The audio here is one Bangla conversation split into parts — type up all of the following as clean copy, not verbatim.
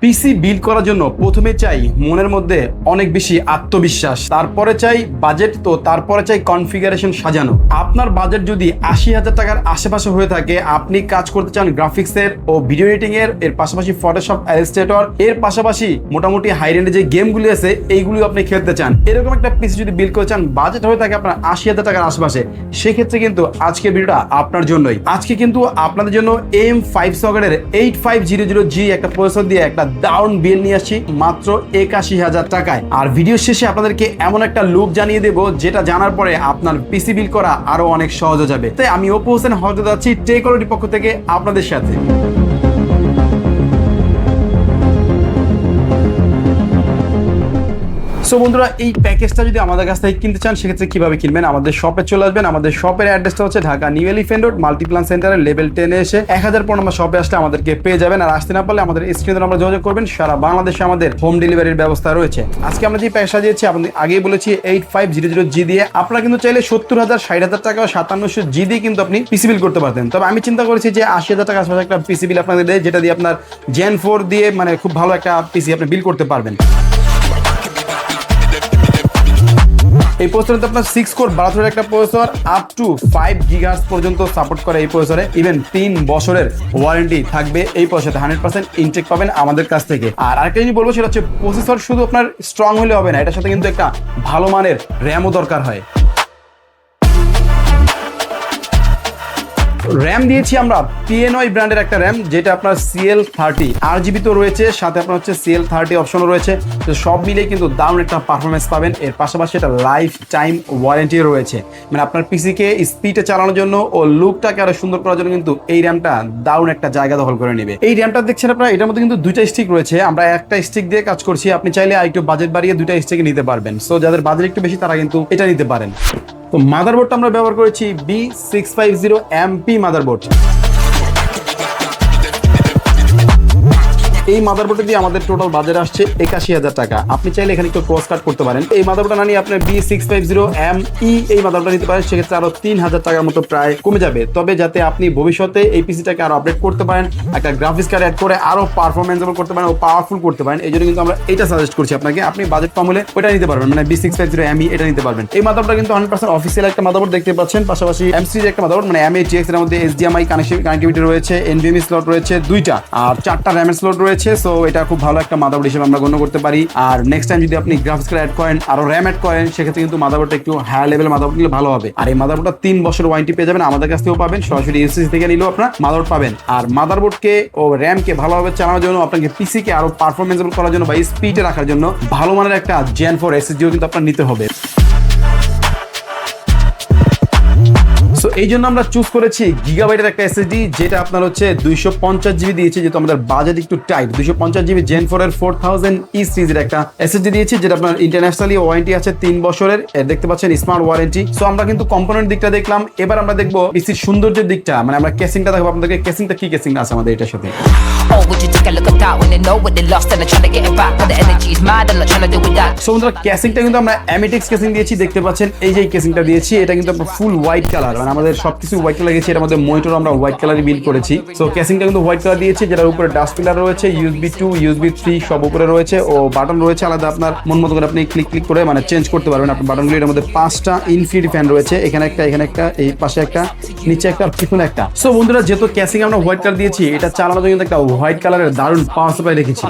পিসি বিল্ড করার জন্য প্রথমে চাই মনের মধ্যে অনেক বেশি আত্মবিশ্বাস, তারপরে চাই বাজেট, তো তারপরে চাই কনফিগারেশন সাজানো। আপনার বাজেট যদি ৮০,০০০ টাকার আশেপাশে হয়ে থাকে, আপনি কাজ করতে চান গ্রাফিক্সের ও ভিডিও এডিটিং এর পাশাপাশি ফটোশপ, ইলাস্ট্রেটর এর পাশাপাশি মোটামুটি হাই রেঞ্জে যে গেমগুলি আছে এইগুলি আপনি খেলতে চান, এরকম একটা পিসি যদি বিল্ড করে চান, বাজেট হয়ে থাকে আপনার ৮০,০০০ টাকার আশেপাশে, সেক্ষেত্রে কিন্তু আজকের ভিডিওটা আপনার জন্যই। আজকে কিন্তু আপনাদের জন্য AM5 সকেটের 8500G একটা প্রসেসর দিয়ে একটা দারুন বিল নিয়ে আসছি মাত্র ৮১,০০০ টাকায়। আর ভিডিও শেষে আপনাদেরকে এমন একটা লুপ জানিয়ে দেবো যেটা জানার পরে আপনার পিসি বিল করা আরো অনেক সহজ হয়ে যাবে। তাই আমি অপু হোসেন হতে যাচ্ছি টেকনোলজির পক্ষ থেকে আপনাদের সাথে। সো বন্ধুরা, এই প্যাকেজটা যদি আমাদের কাছ থেকে কিনতে চান সেক্ষেত্রে কিভাবে কিনবেন? আমাদের শপে চলে আসবেন। আমাদের শপের অ্যাড্রেসটা হচ্ছে Dhaka new elephant road Multiplan সেন্টারের লেভেল 10 এ এসে 1000 নম্বর শপে আসলে আমাদেরকে পেয়ে যাবেন। আর আসতে না পারলে আমাদের স্ক্রিনে আমরা যোগাযোগ করবেন। সারা বাংলাদেশে আমাদের হোম ডেলিভারির ব্যবস্থা রয়েছে। আজকে আমরা যে প্যাকেজ সাজিয়েছি আপনাদের আগেই বলেছি 8500G দিয়ে আপনারা কিন্তু চাইলে 70,000, 60,000 টাকা, 5700G দিয়ে কিন্তু আপনি পিসি বিল করতে পারতেন। তবে আমি চিন্তা করেছি যে ৮০,০০০ টাকা আশপাশে একটা পিসি বিল আপনাদের দেয়, যেটা দিয়ে আপনার Gen 4 দিয়ে মানে খুব ভালো একটা পিসি আপনি বিল করতে পারবেন। এই প্রসেসরতে আপনার 6 কোর 12 থ্রেডের একটা প্রসেসর, আপ টু 5 GHz পর্যন্ত সাপোর্ট করে এই প্রসেসরে। ইভেন 3 বছরের ওয়ারেন্টি থাকবে এই প্রসেসরে। 100% ইনটেক পাবেন আমাদের কাছ থেকে। আর আরেকটা জিনিস বলবো, সেটা হচ্ছে প্রসেসর শুধু আপনার স্ট্রং হলে হবে না, এটার সাথে কিন্তু একটা ভালো মানের র্যামও দরকার হয়। র্যাম দিয়েছি আমরা PNY ব্র্যান্ডের একটা র্যাম, যেটা আপনার CL30 RGB তো রয়েছে, সাথে আপনার হচ্ছে CL30 অপশনও রয়েছে। তো সব মিলেই কিন্তু দারুণ একটা পারফরমেন্স পাবেন। এর পাশাপাশি একটা লাইফ টাইম ওয়ারেন্টিও রয়েছে। মানে আপনার পিসিকে স্পিডে চালানোর জন্য ও লুকটাকে আরো সুন্দর করার জন্য কিন্তু এই র্যামটা দারুণ একটা জায়গা দখল করে নেবে। এই র্যামটা দেখছেন আপনারা, এটার মধ্যে কিন্তু দুইটা স্টিক রয়েছে। আমরা একটা স্টিক দিয়ে কাজ করছি, আপনি চাইলে একটু বাজেট বাড়িয়ে দুইটা স্টিক নিতে পারবেন। সো যাদের বাজেট একটু বেশি তারা কিন্তু এটা নিতে পারেন। তো মাদারবোর্ডটা আমরা ব্যবহার করেছি B650MP মাদারবোর্ড। এই মাদারবোর্ডে দিয়ে আমাদের টোটাল বাজেট আসছে ৮১,০০০ টাকা। আপনি চাইলে এখানে একটু ক্রস কাট করতে পারেন। এই মাদারবোর্ডটা না নিয়ে আপনার B650ME এই মাদারবোর্ডটা নিতে পারেন, সেক্ষেত্রে আরো ৩,০০০ টাকার মতো প্রায় কমে যাবে। তবে যাতে আপনি ভবিষ্যতে এই পিসিটাকে আরো আপডেট করতে পারেন, একটা গ্রাফিক্স কার্ড অ্যাড করে আরো পারফরমেন্সেবল করতে পারেন ও পাওয়ারফুল করতে পারেন, এই জন্য কিন্তু আমরা এটা সাজেস্ট করছি আপনাকে। আপনি বাজেট কম হলে ওটা নিতে পারবেন, মানে B650ME এটা নিতে পারবেন। এই মাদারবোর্ডটা কিন্তু 100% অফিসিয়াল একটা মাদারবোর্ড দেখতে পাচ্ছেন। পাশাপাশি M সিরিজ একটা মাদারবোর্ড, মানে M8GX এর মধ্যে HDMI কানেক্টিভিটি রয়েছে, NVMe স্লট রয়েছে 2টা, আর 4টা র্যামের স্লট রয়েছে। সো এটা খুব ভালো একটা মাদারবোর্ড হিসেবে আমরা গণ্য করতে পারি। আর নেক্সট টাইম যদি আপনি গ্রাফিক্স কার্ড অ্যাড করেন, আরো র্যাম অ্যাড করেন, সেক্ষেত্রে কিন্তু মাদারবোর্ডটা একটু হায়ার লেভেলের মাদারবোর্ড নিলে ভালো হবে। আর এই মাদারবোর্ডটা 3 বছর ওয়ারেন্টি পেয়ে যাবেন, আমাদের কাছ থেকেও পাবেন, সরাসরি এসএসডি থেকে নিলেও আপনার মাদারবোর্ড পাবেন। আর মাদারবোর্ডকে ও র্যামকে ভালোভাবে চালানোর জন্য, আপনাকে পিসিকে আরো পারফরমেন্সেবল করার জন্য বা স্পিডে রাখার জন্য ভালো মানের একটা Gen 4 SSDও কিন্তু আপনার নিতে হবে। সো এই জন্য আমরা চুজ করেছি গিগাবাইটের একটা এসএসডি, যেটা আপনার হচ্ছে 250GB দিয়েছি, যেহেতু আমাদের বাজেট একটু টাইট। 250GB Gen 4 এর 4000E সিরিজের একটা এসএসডি দিয়েছি, যেটা আপনার ইন্টারন্যাশনালি ওয়ারেন্টি আছে 3 বছরের। দেখতে পাচ্ছেন স্মার্ট ওয়ারেন্টি। সো আমরা কিন্তু কম্পোনেন্ট দিকটা দেখলাম, এবার আমরা দেখবো পিসির সৌন্দর্যের দিকটা, মানে আমরা কেসিংটা দেখবো আপনাদেরকে। কেসিংটা কি কেসিং আছে আমাদের এটার সাথে। সো বন্ধুরা, কেসিংটা কিন্তু আমরা অ্যামিটেক্স কেসিং দিয়েছি, দেখতে পাচ্ছেন এই যে কেসিংটা দিয়েছি, এটা কিন্তু আপনার ফুল হোয়াইট কালার, মানে আমাদের সবকিছু হোয়াইট কালার গেছে। এর মধ্যে মনিটর আমরা হোয়াইট কালারে বিল্ড করেছি। সো কেসিংটা কিন্তু হোয়াইট কালার দিয়েছি, যেটার উপরে ডাস্ট পিলার রয়েছে, USB 2, USB 3 সব উপরে রয়েছে ও বাটন রয়েছে আলাদা। আপনার মন মতো করে আপনি ক্লিক করে মানে চেঞ্জ করতে পারবেন আপনার বাটনগুলো। এর মধ্যে 5টা ইনফিনিটি ফ্যান রয়েছে, এখানে একটা, এখানে একটা, এই পাশে একটা, নিচে একটা, পিছনে একটা। সো বন্ধুরা, যেহেতু কেসিং আমরা হোয়াইট কালার দিয়েছি, এটা চালানোর জন্য একটা হোয়াইট কালারের দারুণ পাওয়ার সাপ্লাই রেখেছি।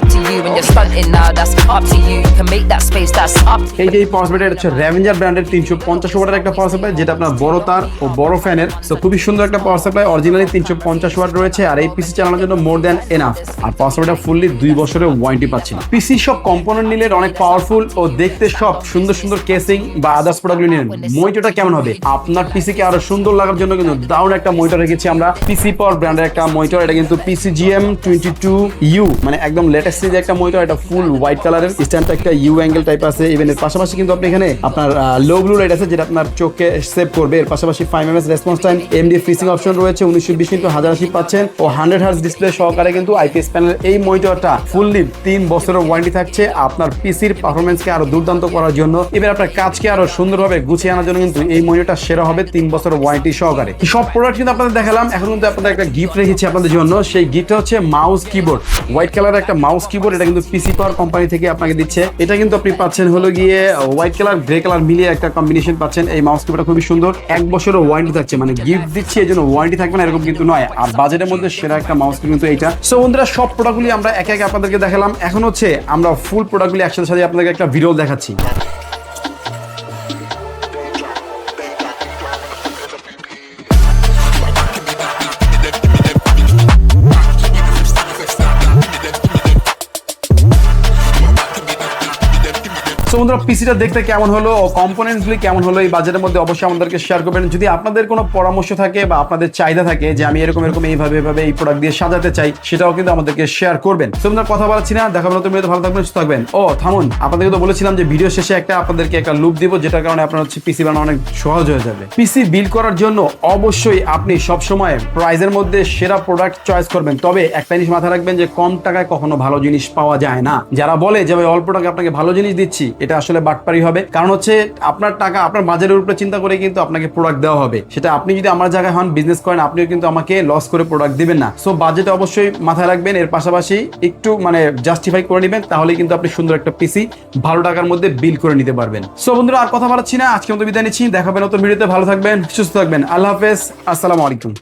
এই যে পাওয়ার সাপ্লাইটা হচ্ছে র্যাভেঞ্জার ব্র্যান্ডের 350 ওয়াটের একটা পাওয়ার সাপ্লাই, যেটা আপনার বড় তার ও বড় ফ্যানের। সো খুবই সুন্দর একটা পাওয়ার সাপ্লাই, অরিজিনালি 350 ওয়াট রয়েছে। আর এই পিসি চালানোর জন্য মোর দ্যান এনাফ। আর পাওয়ার সাপ্লাইটা ফুললি 2 বছরের ওয়ারেন্টি পাচ্ছি। পিসি সব কম্পোনেন্ট নিলে অনেক পাওয়ারফুল ও দেখতে সব সুন্দর সুন্দর কেসিং বা আদার্স প্রোডাক্ট নিলেন, মনিটরটা কেমন হবে? আপনার পিসিকে আরো সুন্দর লাগার জন্য কিন্তু দারুণ একটা মনিটর রেখেছি আমরা, পিসি পাওয়ার ব্র্যান্ডের একটা মনিটর। এটা কিন্তু PCGM22U, মানে একদম লেটেস্ট সিরিজের একটা মনিটর। এটা ফুল হোয়াইট কালারের, স্ট্যান্ডটা একটা ইউ অ্যাঙ্গেল টাইপ আছে। ইভেন এর পাশাপাশি কিন্তু আপনি এখানে আপনার লো ব্লু লাইট আছে, যেটা আপনার চোখকে সেভ করবে। এর পাশাপাশি 5mm performance, response time, MD freezing option রয়েছে, 1920x1080 পাচ্ছেন ও 100 হার্জ ডিসপ্লে সহকারে কিন্তু আইপিএস প্যানেল এই মনিটরটা ফুললি 3 বছরের ওয়ারেন্টি থাকছে আপনার পিসির পারফরমেন্সকে আরো দুর্দান্ত করার জন্য, এবার আপনার কাজকে আরো সুন্দরভাবে গুছিয়ে আনার জন্য কিন্তু এই মনিটরটা সেরা হবে 3 বছরের ওয়ারেন্টি সহকারে। সব প্রোডাক্ট কিন্তু আপনাদের দেখালাম, এখন কিন্তু আপনাদের একটা গিফট রেখেছি আপনাদের জন্য। সেই গিফটটা হচ্ছে মাউস কিবোর্ড, হোয়াইট কালারের একটা মাউস কিবোর্ড। এটা কিন্তু পিসি পাওয়ার কোম্পানি থেকে আপনাকে দিচ্ছে। এটা কিন্তু আপনি পাচ্ছেন হলো গিয়ে হোয়াইট কালার গ্রে কালার মিলিয়ে একটা কম্বিনেশন পাচ্ছেন। এই মাউস কিবোর্ডটা খুবই সুন্দর, 1 বছরের ওয়ারেন্টি থাকছে, মানে গিফট দিচ্ছি এই জন্য ওয়ারেন্টি থাকবে না এরকম কিন্তু নয়। আর বাজেটের মধ্যে সেরা একটা মাউস কিন্তু এইটা। সো বন্ধুরা, সব প্রোডাক্টগুলি আমরা একে একে আপনাদেরকে দেখালাম। এখন হচ্ছে আমরা ফুল প্রোডাক্টগুলি একসাথে সাথে আপনাদেরকে একটা ভিডিও দেখাচ্ছি। সো বন্ধুরা, পিসিটা দেখতে কেমন হলো ও কম্পোনেন্টসগুলি কেমন হলো এই বাজেটের মধ্যে অবশ্যই আমাদেরকে শেয়ার করবেন। যদি আপনাদের কোনো পরামর্শ থাকে বা আপনাদের চাহিদা থাকে যে আমি এরকম এইভাবে এই প্রোডাক্ট দিয়ে সাজাতে চাই, সেটাও কিন্তু আমাদেরকে শেয়ার করবেন। সো বন্ধুরা, কথা বলাচ্ছি না, দেখা নতুন ভিডিওতে, ভালো থাকবেন, সুস্থ থাকবেন। ও থামুন, আপনাদেরকে তো বলেছিলাম যে ভিডিও শেষে আপনাদেরকে একটা লুপ দিব, যেটার কারণে আপনার হচ্ছে পিসি বানানো অনেক সহজ হয়ে যাবে। পিসি বিল্ড করার জন্য অবশ্যই আপনি সবসময় প্রাইজের মধ্যে সেরা প্রোডাক্ট চয়েস করবেন। তবে একটা জিনিস মাথায় রাখবেন যে কম টাকায় কখনো ভালো জিনিস পাওয়া যায় না। যারা বলে যে অল্প টাকায় আপনাকে ভালো জিনিস দিচ্ছি, এটা আসলে বাটপারি হবে। কারণ হচ্ছে আপনার টাকা আপনার বাজারের উপরে চিন্তা করে কিন্তু আপনাকে প্রোডাক্ট দেওয়া হবে। সেটা আপনি যদি আমার জায়গায় হন, বিজনেস করেন, আপনিও কিন্তু আমাকে লস করে প্রোডাক্ট দিবেন না। সো বাজেটে অবশ্যই মাথায় রাখবেন, এর পাশাপাশি একটু জাস্টিফাই করে নেবেন, তাহলে কিন্তু আপনি সুন্দর একটা পিসি ভালো টাকার মধ্যে বিল করে নিতে পারবেন। সো বন্ধুরা, আর কথা বলাচ্ছি না, আজকে মতো বিদায় নিচ্ছি। দেখা হবে নতুন ভিডিওতে, ভালো থাকবেন, সুস্থ থাকবেন, আল্লাহ হাফেজ, আসসালামু আলাইকুম।